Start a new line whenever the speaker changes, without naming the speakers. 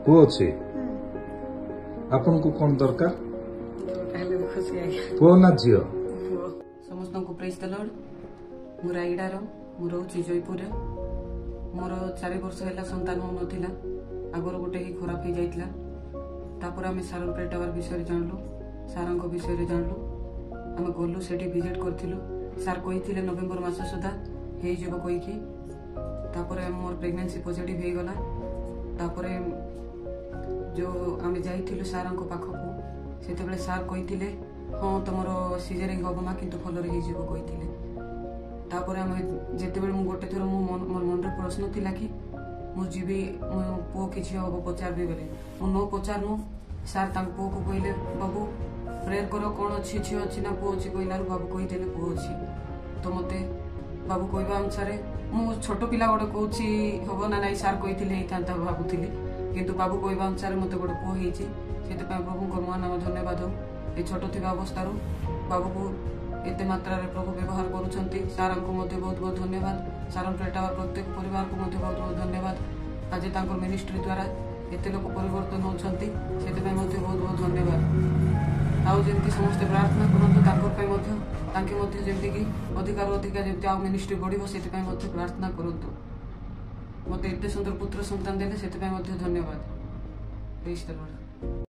पुओ अच्छे आपन को कौन दरकार पुओ ना झियो
समस्त को प्रेज द लॉर्ड मु रायगडार मु रोची जयपुर मोर 4 वर्ष है संतान हो नथिला आगर गोटे ही खराब हो जाइतला तापर आम सार टावर विषय जानलु सार विषय जानलु आम गलु से विजिट करथिलु सार कही नवेम्बर मास सुधा हो कहीकि मोर प्रेगनेंसी पॉजिटिव हो गला तापर जो आम जाइलु सार पाखक से सार कही हाँ तुम सीजरिंग हम ना कि भलरे कही तापर आम जिते गोटे थर मोर मन प्रश्न थिला कि मुझे मो पुओ कि हम पचारि बेले न पचारनु सार पुओ को कहले बाबू प्रेयर कर कौन अच्छी झी अच्छी ना पुओ अच्छी कहला बाबू कहीदे पुओ अच्छी तो मत बाबू कहवा अनुसार मु छोट पिला गोटे कौन हम ना नाई सार कही भावुली किंतु बाबू कहवा अनुसार मत गोटे पुओ होती से प्रभु को महानाम धन्यवाद हो ये छोट थी अवस्था बाबू को एत मात्रा प्रभु व्यवहार करुँच सार को बहुत बहुत धन्यवाद सार टावर प्रत्येक परिवार को बहुत बहुत धन्यवाद आज मिनिस्ट्री द्वारा एत लोक परिवर्तन होती से बहुत बहुत धन्यवाद आउ जमी समस्ते प्रार्थना करूँ जमीक अधिकार अधिका जमी आउ मिनिस्ट्री बढ़ो से प्रार्थना करूँ मत एत सुंदर पुत्र संतान देने से धन्यवाद। Praise the Lord.